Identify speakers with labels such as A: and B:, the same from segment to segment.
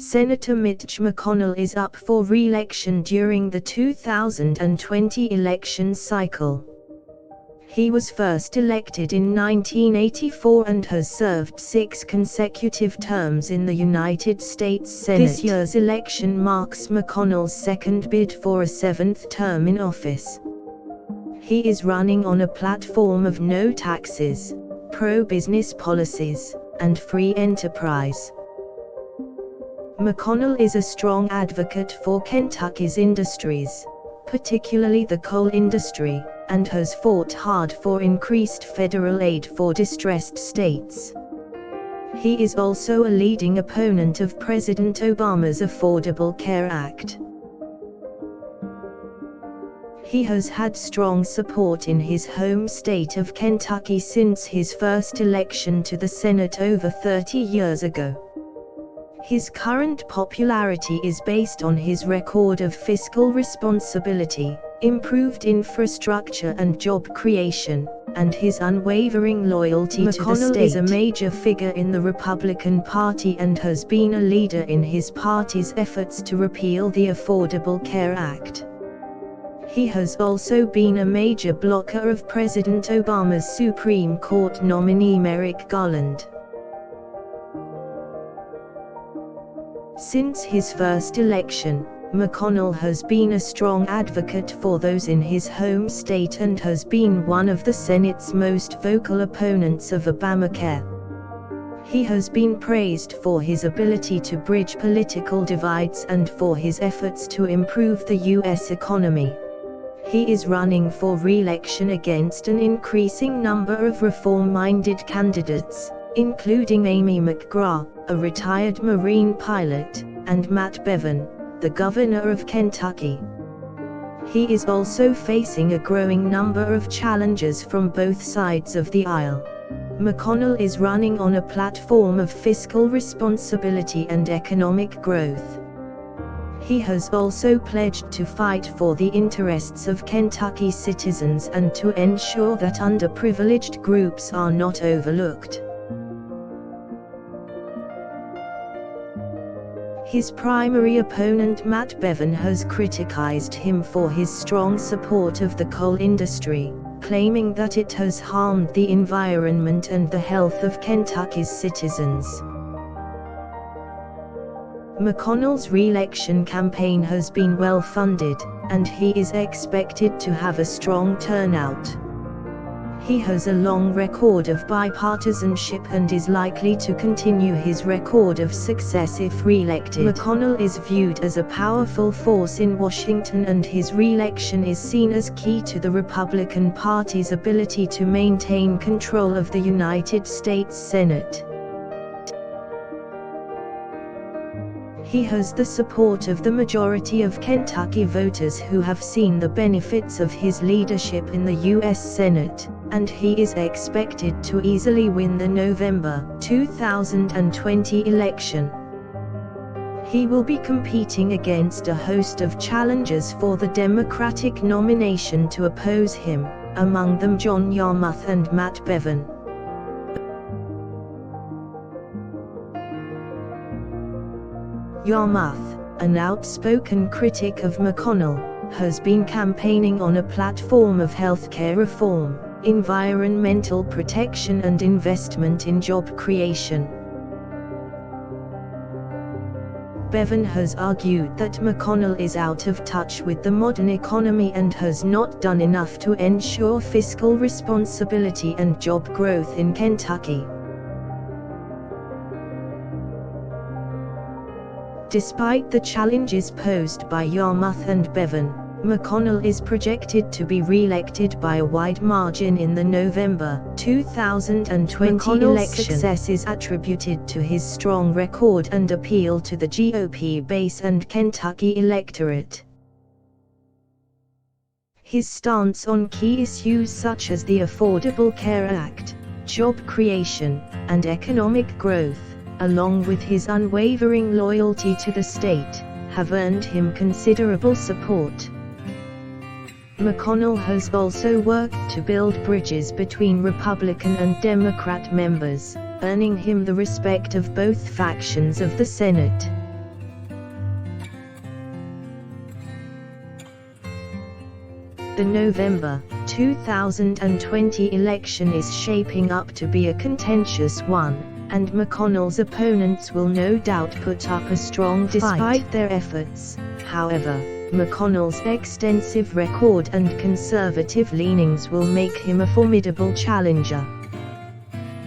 A: Senator Mitch MCConnell is up for re-election during the 2020 election cycle. He was first elected in 1984 and has served 6 consecutive terms in the United States Senate. This year's election marks McConnell's second bid for a 7th term in office. He is running on a platform of no taxes, pro-business policies, and free enterprise. McConnell is a strong advocate for Kentucky's industries, particularly the coal industry, and has fought hard for increased federal aid for distressed states. He is also a leading opponent of President Obama's Affordable Care Act. He has had strong support in his home state of Kentucky since his first election to the Senate over 30 years ago. His current popularity is based on his record of fiscal responsibility, improved infrastructure and job creation, and his unwavering loyalty to the state. McConnell is a major figure in the Republican Party and has been a leader in his party's efforts to repeal the Affordable Care Act. He has also been a major blocker of President Obama's Supreme Court nominee Merrick Garland. Since his first election, McConnell has been a strong advocate for those in his home state and has been one of the Senate's most vocal opponents of Obamacare. He has been praised for his ability to bridge political divides and for his efforts to improve the U.S. economy. He is running for re-election against an increasing number of reform-minded candidates, including Amy McGrath, a retired Marine pilot, and Matt Bevin, the governor of Kentucky. He is also facing a growing number of challenges from both sides of the aisle. McConnell is running on a platform of fiscal responsibility and economic growth. He has also pledged to fight for the interests of Kentucky citizens and to ensure that underprivileged groups are not overlooked. His primary opponent Matt Bevin has criticized him for his strong support of the coal industry, claiming that it has harmed the environment and the health of Kentucky's citizens. McConnell's re-election campaign has been well funded, and he is expected to have a strong turnout. He has a long record of bipartisanship and is likely to continue his record of success if re-elected. McConnell is viewed as a powerful force in Washington, and his re-election is seen as key to the Republican Party's ability to maintain control of the United States Senate. He has the support of the majority of Kentucky voters who have seen the benefits of his leadership in the U.S. Senate, and he is expected to easily win the November 2020 election. He will be competing against a host of challengers for the Democratic nomination to oppose him, among them John Yarmuth and Matt Bevin. Yarmuth, an outspoken critic of McConnell, has been campaigning on a platform of healthcare reform, environmental protection and investment in job creation. Bevin has argued that McConnell is out of touch with the modern economy and has not done enough to ensure fiscal responsibility and job growth in Kentucky. Despite the challenges posed by Yarmuth and Bevin, McConnell is projected to be re-elected by a wide margin in the November 2020 McConnell's election. Success is attributed to his strong record and appeal to the GOP base and Kentucky electorate. His stance on key issues such as the Affordable Care Act, job creation, and economic growth, along with his unwavering loyalty to the state, have earned him considerable support. McConnell has also worked to build bridges between Republican and Democrat members, earning him the respect of both factions of the Senate. The November 2020 election is shaping up to be a contentious one, and McConnell's opponents will no doubt put up a strong fight. Despite their efforts, however, McConnell's extensive record and conservative leanings will make him a formidable challenger.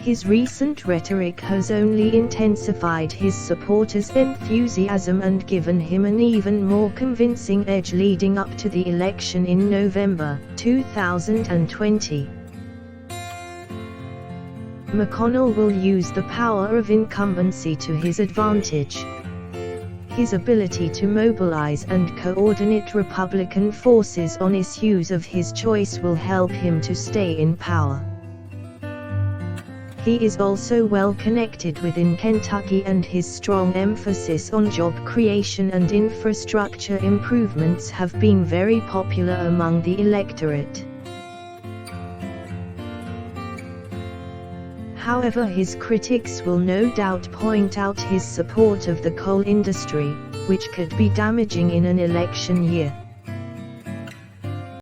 A: His recent rhetoric has only intensified his supporters' enthusiasm and given him an even more convincing edge leading up to the election in November 2020. McConnell will use the power of incumbency to his advantage. His ability to mobilize and coordinate Republican forces on issues of his choice will help him to stay in power. He is also well connected within Kentucky, and his strong emphasis on job creation and infrastructure improvements have been very popular among the electorate. However, his critics will no doubt point out his support of the coal industry, which could be damaging in an election year.